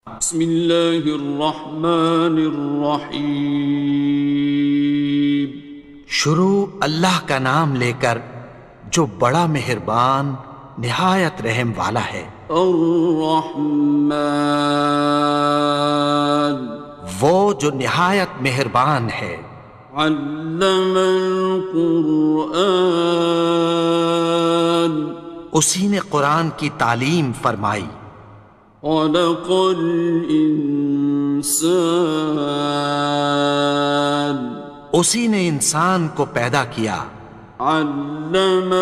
بسم اللہ الرحمن الرحیم۔ شروع اللہ کا نام لے کر جو بڑا مہربان نہایت رحم والا ہے۔ الرحمن، وہ جو نہایت مہربان ہے۔ علم القرآن، اسی نے قرآن کی تعلیم فرمائی۔ خلق الانسان، اسی نے انسان کو پیدا کیا۔ علمہ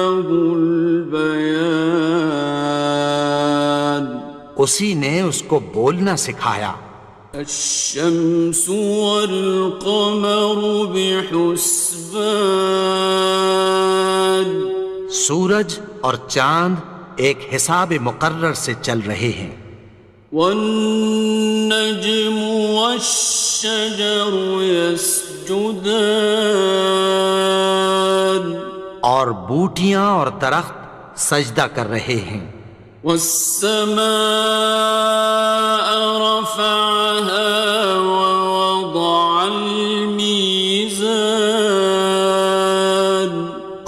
البیان، اسی نے اس کو بولنا سکھایا۔ الشمس والقمر بحسبان، سورج اور چاند ایک حساب مقرر سے چل رہے ہیں۔ والنجم والشجر يسجدان، اور بوٹیاں اور درخت سجدہ کر رہے ہیں۔ والسماء رفعها ووضع الميزان،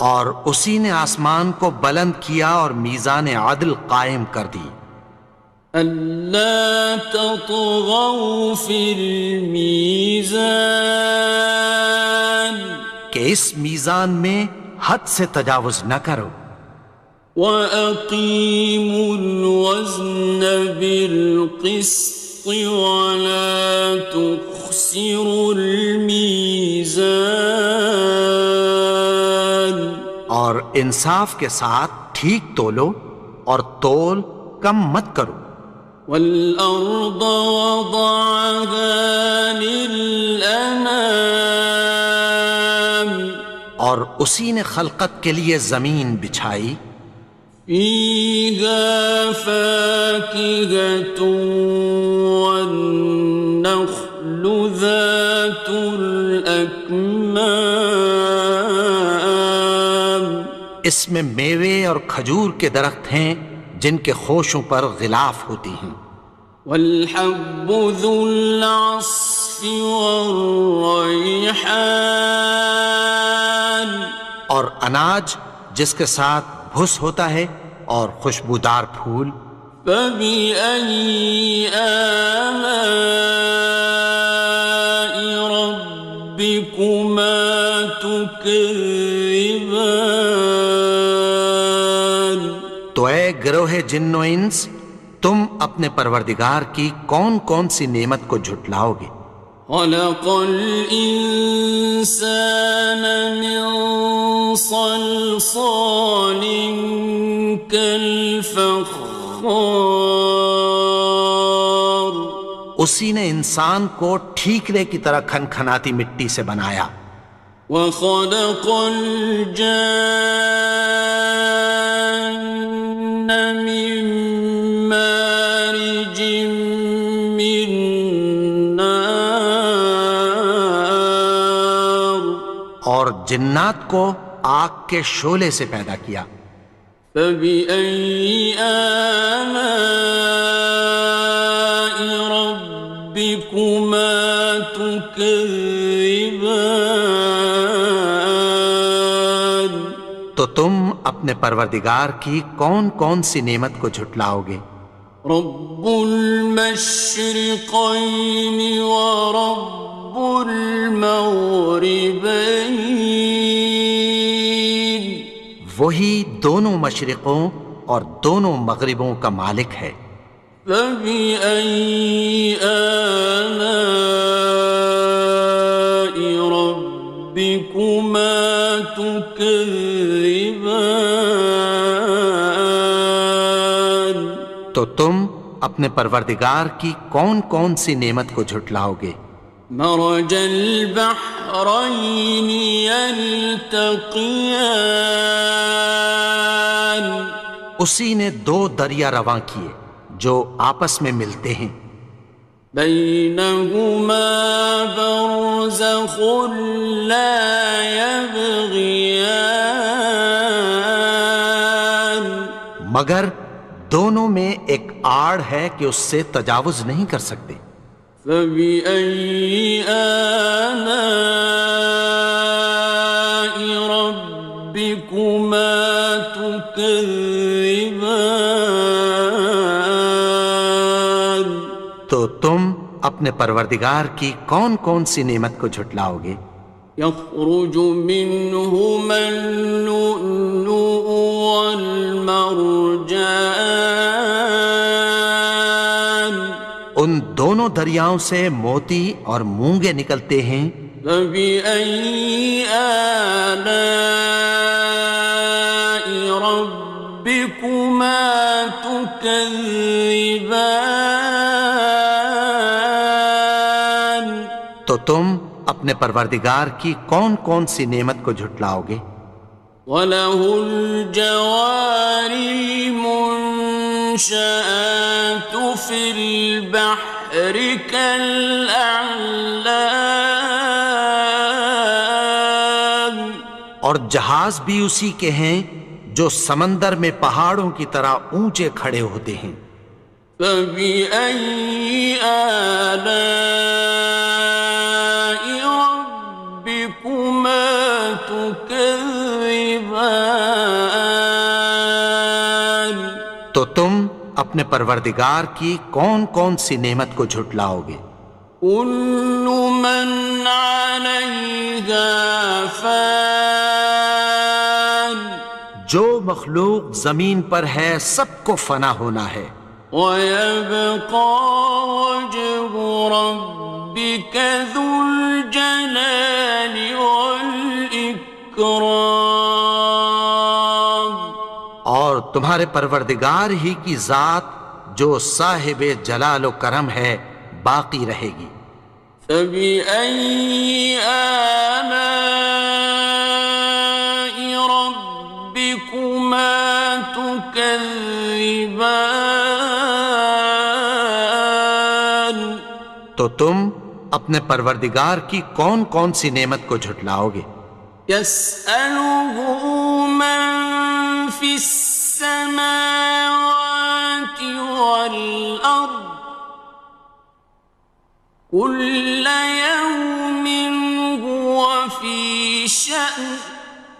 اور اسی نے آسمان کو بلند کیا اور میزان عدل قائم کر دی۔ ألا تطغوا في الميزان، کہ اس میزان میں حد سے تجاوز نہ کرو۔ وَأَقِيمُوا الْوَزْنَ بِالْقِسْطِ وَلَا تُخْسِرُوا الْمِيزَانَ، اور انصاف کے ساتھ ٹھیک تولو اور تول کم مت کرو۔ وَالْأَرْضَ وَضَعَهَا لِلْأَنَامِ، اور اسی نے خلقت کے لیے زمین بچھائی۔ فِيهَا فَاكِهَةٌ وَالنَّخْلُ ذَاتُ الْأَكْمَامِ، اس میں میوے اور کھجور کے درخت ہیں جن کے خوشوں پر غلاف ہوتی ہیں۔ وَالْحَبُّ ذُو الْعَصْفِ وَالرَّيْحَانِ، اور اناج جس کے ساتھ بھس ہوتا ہے اور خوشبودار پھول۔ فَبِأَيِّ آلَاءِ رَبِّكُمَا تُكَذِّبَانِ، تو اے گروہ جن و انس، تم اپنے پروردگار کی کون کون سی نعمت کو جھٹلاؤ گے؟ خَلَقَ الْإِنسَانَ مِنْ صَلْصَالٍ كَالْفَخَّارِ، اسی نے انسان کو ٹھیکرے کی طرح کھنکھناتی مٹی سے بنایا۔ وَخَلَقَ الْجَانَّ مِن مَّارِجٍ مِّن نَّارٍ، اور جنات کو آگ کے شعلے سے پیدا کیا۔ فَبِأَيِّ آلَاءِ رَبِّكُمَا تُكَذِّبَانِ، تو تم اپنے پروردگار کی کون کون سی نعمت کو جھٹلاؤ گے؟ رب المشرقین ورب المغربین، وہی دونوں مشرقوں اور دونوں مغربوں کا مالک ہے۔ فَبِأَيِّ آلَاءِ رَبِّكُمَا تُكَذِّبَانِ، تو تم اپنے پروردگار کی کون کون سی نعمت کو جھٹلاؤ گے؟ مرج البحرین یلتقیان، اسی نے دو دریا رواں کیے جو آپس میں ملتے ہیں۔ بینہما برزخ لا یبغیان، مگر دونوں میں ایک آڑ ہے کہ اس سے تجاوز نہیں کر سکتے۔ فبأي آلاء ربكما تكذبان؟ تو تم اپنے پروردگار کی کون کون سی نعمت کو جھٹلاؤ گے؟ يخرج منهما اللؤلؤ والمرجان ان دونوں دریاؤں سے موتی اور مونگے نکلتے ہیں۔ فبأي آلاء ربكما تكذبان؟ تو تم اپنے پروردگار کی کون کون سی نعمت کو جھٹلاؤ گے؟ وَلَهُ الْجَوَارِ الْمُنشَآتُ فِي الْبَحْرِ كَالْأَعْلَامِ، اور جہاز بھی اسی کے ہیں جو سمندر میں پہاڑوں کی طرح اونچے کھڑے ہوتے ہیں۔ فَبِأَيِّ آلَاءِ رَبِّكُمَا تُكَذِّبَانِ؟ تو تم اپنے پروردگار کی کون کون سی نعمت کو جھٹلاؤ گے؟ كُلُّ مَنْ عَلَيْهَا فَانٍ، جو مخلوق زمین پر ہے سب کو فنا ہونا ہے۔ وَيَبْقَى وَجْهُ رَبِّكَ ذُو الْجَلَالِ وَالْإِكْرَامِ، اور تمہارے پروردگار ہی کی ذات جو صاحب جلال و کرم ہے باقی رہے گی۔ فَبِأَيِّ آلَاءِ رَبِّكُمَا تُكَذِّبَانِ؟ تو تم اپنے پروردگار کی کون کون سی نعمت کو جھٹلاؤ گے؟ يَسْأَلُهُ مَن فِي السَّمَاوَاتِ وَالْأَرْضِ كُلَّ يَوْمٍ هُوَ فِي شَأْنٍ،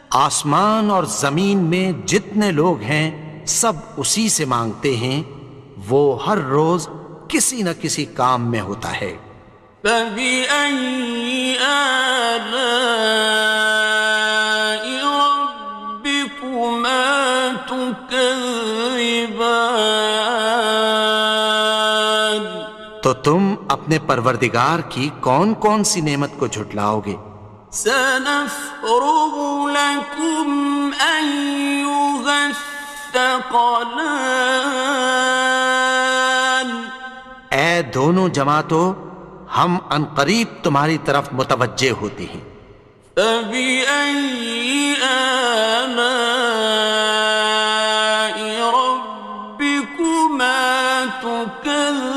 آسمان اور زمین میں جتنے لوگ ہیں سب اسی سے مانگتے ہیں، وہ ہر روز کسی نہ کسی کام میں ہوتا ہے۔ فَبِأَيِّ آلَاءِ رَبِّكُمَا تُكَذِّبَانِ؟ تو تم اپنے پروردگار کی کون کون سی نعمت کو جھٹلاؤ گے؟ سَنَفْرُغُ لَكُمْ أَيُّهَ الثَّقَلَانِ، اے دونوں جماعتوں، ہم عنقریب تمہاری طرف متوجہ ہوتے ہیں۔ فَبِأَيِّ آلَاءِ رَبِّكُمَا تُكَذِّبَانِ؟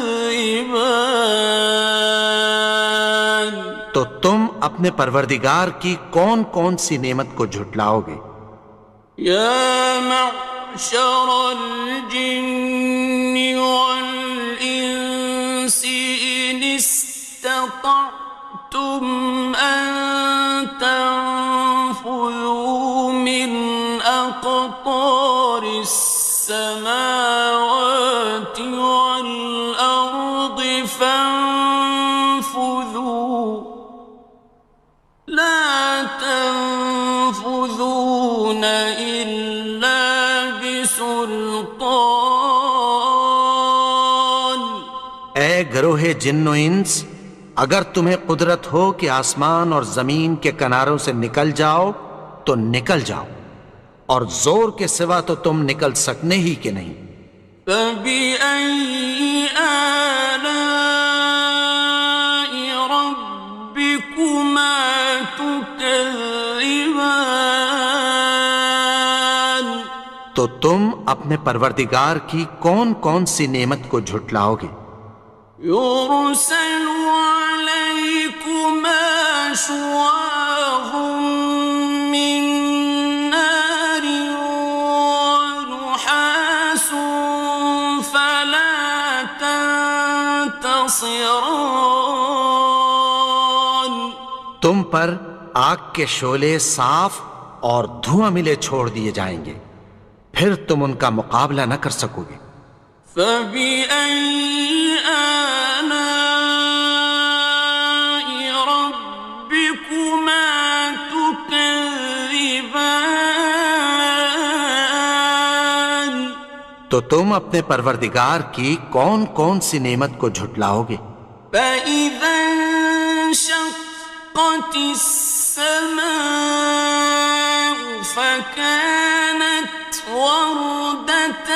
تو تم اپنے پروردگار کی کون کون سی نعمت کو جھٹلاؤ گے؟ يَا مَعْشَرَ الْجِنِّ وَالْإِنسِ إِنِ اسْتَطَعْتُمْ أَن تَنفُذُوا مِنْ أَقْطَارِ السَّمَاوَاتِ وَالْأَرْضِ فَانفُذُوا لَا تَنفُذُونَ إِلَّا بِسُلْطَانٍ۔ اے گروہ جن و انس، اگر تمہیں قدرت ہو کہ آسمان اور زمین کے کناروں سے نکل جاؤ تو نکل جاؤ، اور زور کے سوا تو تم نکل سکنے ہی کہ نہیں۔ فَبِأَيِّ آلَاءِ رَبِّكُمَا تُكَذِّبَانِ؟ تو تم اپنے پروردگار کی کون کون سی نعمت کو جھٹلاؤ گے؟ يُرْسَلُ عَلَيْكُمَا شُوَاظٌ مِّن نَّارٍ وَنُحَاسٌ حصران تم پر آگ کے شعلے صاف اور دھواں ملے چھوڑ دیے جائیں گے، پھر تم ان کا مقابلہ نہ کر سکو گے۔ فبأي آلاء ربكما تكذبان تو تم اپنے پروردگار کی کون کون سی نعمت کو جھٹلاؤ گے؟ فإذا انشقت السماء فكانت وردة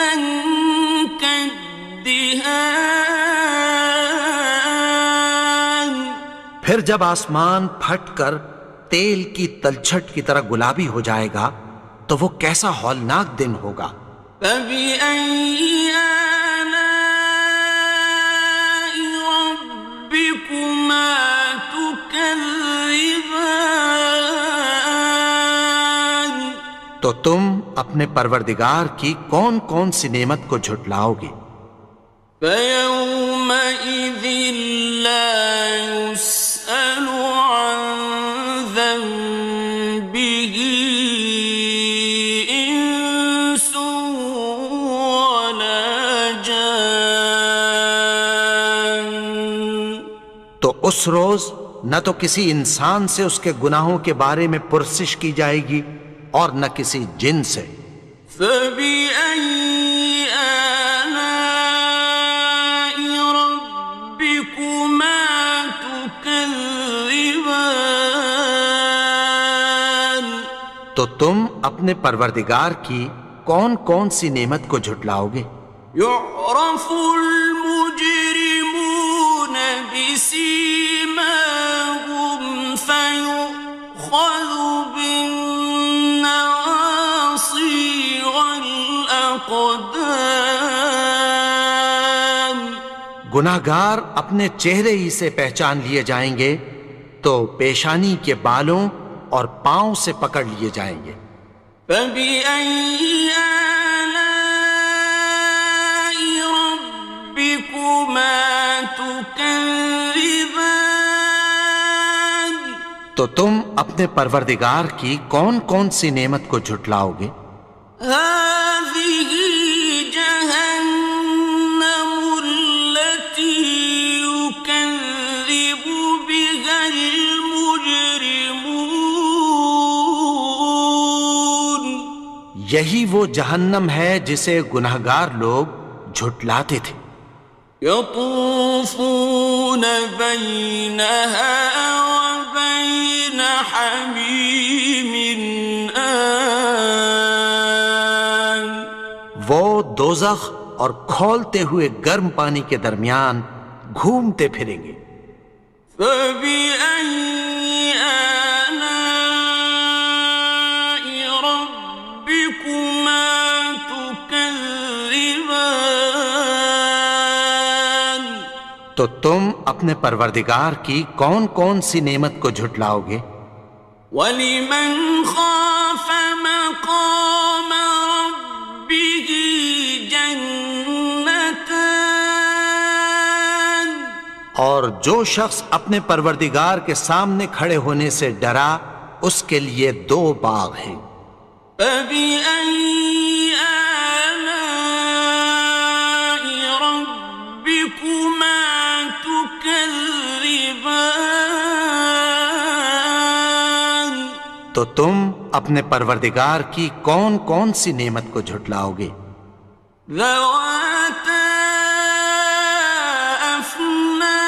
كالدهان پھر جب آسمان پھٹ کر تیل کی تلچھٹ کی طرح گلابی ہو جائے گا تو وہ کیسا ہولناک دن ہوگا۔ فبأي آلاء ربكما تكذبان تو تم اپنے پروردگار کی کون کون سی نعمت کو جھٹلاؤ گے؟ فيومئذ لا يسأل عن ذنبه إنس ولا جان تو اس روز نہ تو کسی انسان سے اس کے گناہوں کے بارے میں پرسش کی جائے گی اور نہ کسی جن سے۔ فبأي آلاء ربكما تكذبان تو تم اپنے پروردگار کی کون کون سی نعمت کو جھٹلاؤ گے؟ يعرف المجرمون بسيماهم فيؤخذ بالنواصي والأقدام گناہگار اپنے چہرے ہی سے پہچان لیے جائیں گے تو پیشانی کے بالوں اور پاؤں سے پکڑ لیے جائیں گے۔ فبأي آلاء ربكما تكذبان تو تم اپنے پروردگار کی کون کون سی نعمت کو جھٹلاؤ گے؟ هذه جهنم التي يكذب بها المجرمون یہی وہ جہنم ہے جسے گناہگار لوگ جھٹلاتے تھے۔ يطوفون بينها وبين حميم آن وہ دوزخ اور کھولتے ہوئے گرم پانی کے درمیان گھومتے پھریں گے۔ فبأي آلاء ربكما تكذبان تو تم اپنے پروردگار کی کون کون سی نعمت کو جھٹلاؤ گے؟ وَلِمَنْ خَافَ مَقَامَ رَبِّهِ جَنَّتَانِ اور جو شخص اپنے پروردگار کے سامنے کھڑے ہونے سے ڈرا اس کے لیے دو باغ ہیں۔ فَبِأَيِّ آلَاءِ رَبِّكُمَا تُكَذِّبَانِ تو تم اپنے پروردگار کی کون کون سی نعمت کو جھٹلاؤ گے؟ ذَوَاتَا أَفْنَانٍ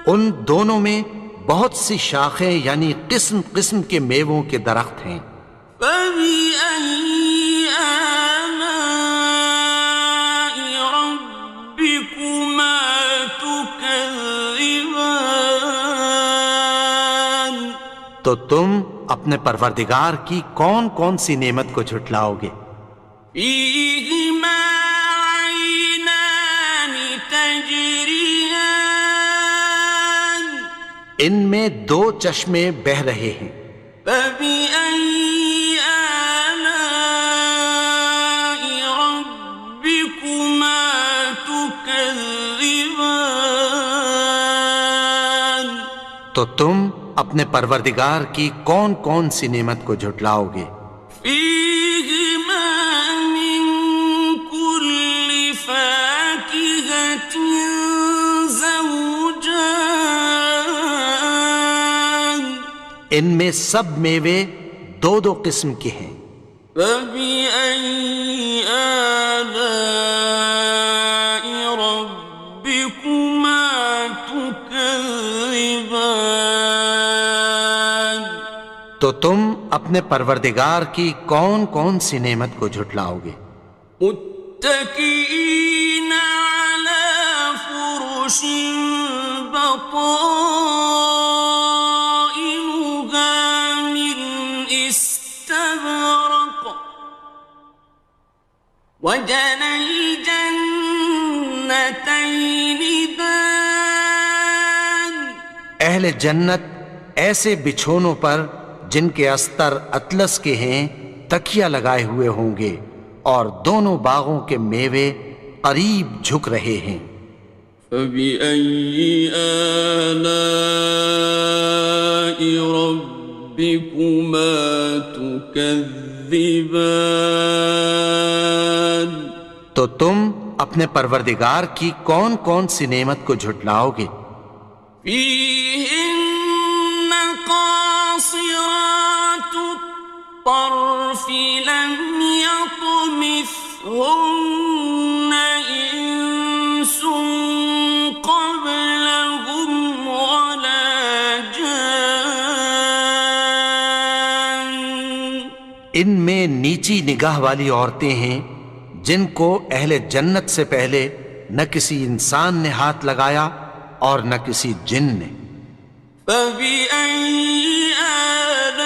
ان دونوں میں بہت سی شاخیں یعنی قسم قسم کے میووں کے درخت ہیں۔ فَبِأَيِّ آلَاءِ رَبِّكُمَا تُكَذِّبَانِ تو تم اپنے پروردگار کی کون کون سی نعمت کو جھٹلاؤ گے؟ فِيهِمَا عَيْنَانِ تَجْرِيَانِ ان میں دو چشمے بہہ رہے ہیں۔ فَبِأَيِّ آلَاءِ رَبِّكُمَا تُكَذِّبَانِ تو تم اپنے پروردگار کی کون کون سی نعمت کو جھٹلاؤ گے؟ فیہما من کل فاکہۃ زوجان، ان میں سب میوے دو دو قسم کے ہیں۔ فبأي آلاء ربكما تكذبان، تو تم اپنے پروردگار کی کون کون سی نعمت کو جھٹلاؤ گے؟ متكئين على فرش بطائنها من استبرق، وجنى الجنتين دان، اہل جنت ایسے بچھونوں پر جن کے استر اطلس کے ہیں تکیہ لگائے ہوئے ہوں گے، اور دونوں باغوں کے میوے قریب جھک رہے ہیں۔ فبأي آلاء ربكما تكذبان، تو تم اپنے پروردگار کی کون کون سی نعمت کو جھٹلاؤ گے؟ فيهن قاصرات الطرف لم يطمثهن إنس قبلهم ولا جان، ان میں نیچی نگاہ والی عورتیں ہیں جن کو اہل جنت سے پہلے نہ کسی انسان نے ہاتھ لگایا اور نہ کسی جن نے۔ فبأي آلاء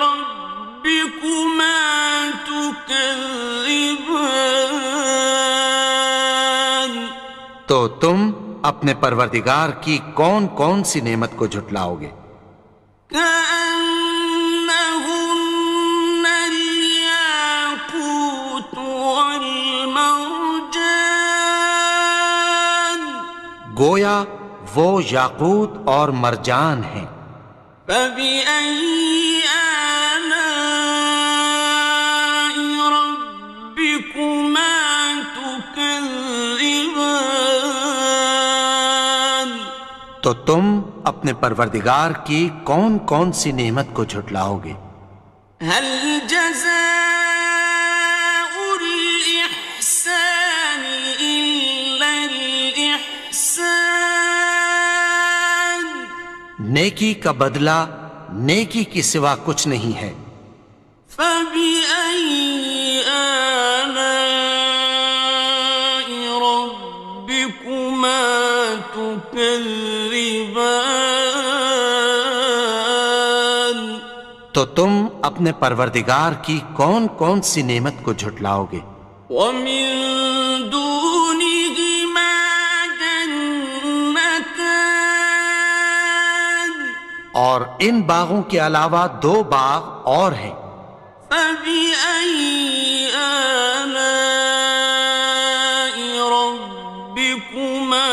ربكما تكذبان، تو تم اپنے پروردگار کی کون کون سی نعمت کو جھٹلاؤ گے؟ كأنهن الياقوت والمرجان، گویا وہ یاقوت اور مرجان ہیں۔ فبأي آلاء ربكما تكذبان، تو تم اپنے پروردگار کی کون کون سی نعمت کو جھٹلاؤ گے؟ هل جزاء الإحسان إلا الإحسان، نیکی کا بدلہ نیکی کی سوا کچھ نہیں ہے۔ فبأي آلاء ربكما تكذبان، تو تم اپنے پروردگار کی کون کون سی نعمت کو جھٹلاؤ گے؟ ومن دونهما جنتان، اور ان باغوں کے علاوہ دو باغ اور ہیں۔ فبأي آلاء ربكما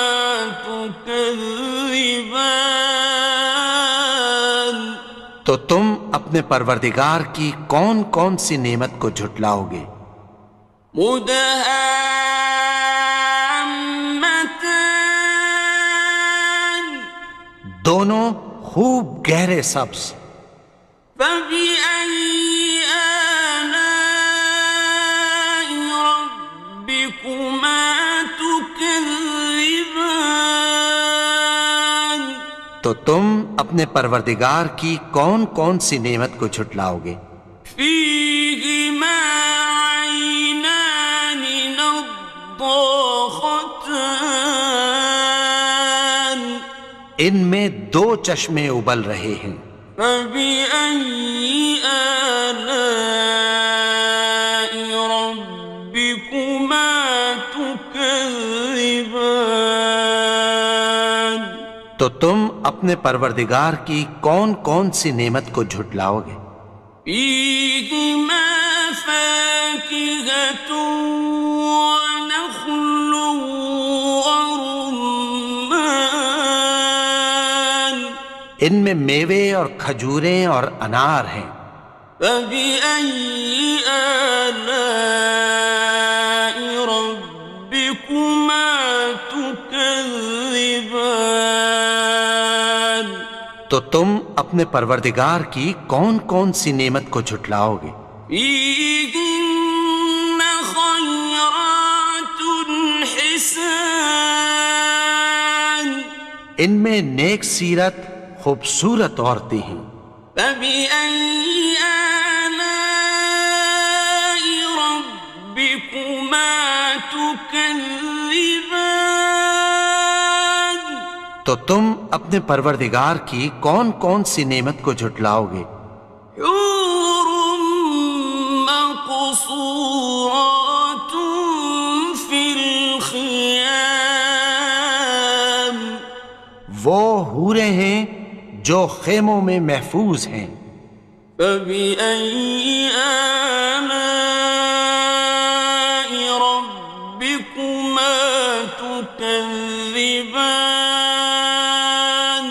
تكذبان، تو تم اپنے پروردگار کی کون کون سی نعمت کو جھٹلاؤ گے؟ مدهامتان، دونوں خوب گہرے سبز۔ فبأي آلاء ربكما تكذبان، تو تم اپنے پروردگار کی کون کون سی نعمت کو جھٹلاؤ گے؟ فيهما عينان نضاختان، ان میں دو چشمے ابل رہے ہیں۔ فبأي آلاء ربكما تكذبان، تو تم اپنے پروردگار کی کون کون سی نعمت کو جھٹلاؤ گے؟ فيهما فاكهة ونخل ورمان، ان میں میوے اور کھجوریں اور انار ہیں۔ فبأي آلاء ربكما تكذبان؟ تو تم اپنے پروردگار کی کون کون سی نعمت کو جھٹلاؤ گے؟ فيهن خيرات حسان، ان میں نیک سیرت خوبصورت عورتیں ہیں۔ فبأي آلاء ربكما تكذبان؟ تو تم اپنے پروردگار کی کون کون سی نعمت کو جھٹلاؤ گے؟ حور مقصورات في الخيام، وہ حوریں ہیں جو خیموں میں محفوظ ہیں۔ فبأي آلاء ربكما تكذبان؟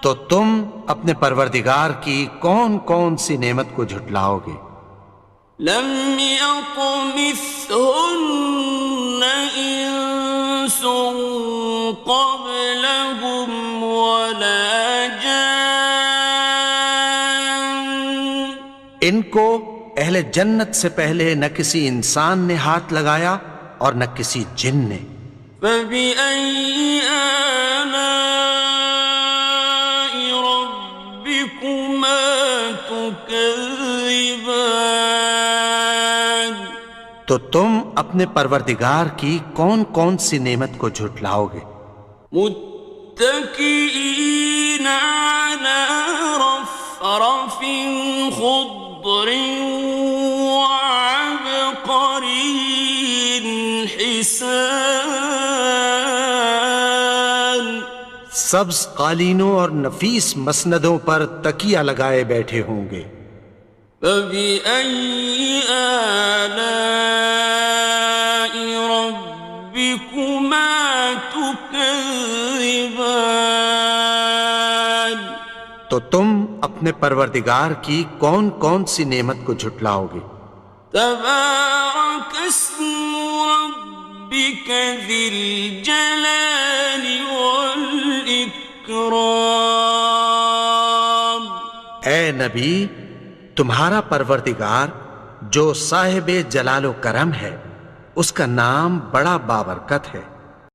تو تم اپنے پروردگار کی کون کون سی نعمت کو جھٹلاؤ گے؟ لم يطمثهن إنس قبلهم ولا جان، ان کو اہل جنت سے پہلے نہ کسی انسان نے ہاتھ لگایا اور نہ کسی جن نے۔ فبأي آلاء ربكما تكذبان؟ تو تم اپنے پروردگار کی کون کون سی نعمت کو جھٹلاؤ گے؟ متكئين على رفرف خضر وعبقري حسان، سبز قالینوں اور نفیس مسندوں پر تکیہ لگائے بیٹھے ہوں گے۔ فبأي آلاء ربكما تكذبان؟ تو تم اپنے پروردگار کی کون کون سی نعمت کو جھٹلاؤ گے؟ تبارك اسم ربك ذي الجلال والإكرام۔ اے نبی، تمہارا پروردگار جو صاحب جلال و کرم ہے، اس کا نام بڑا بابرکت ہے۔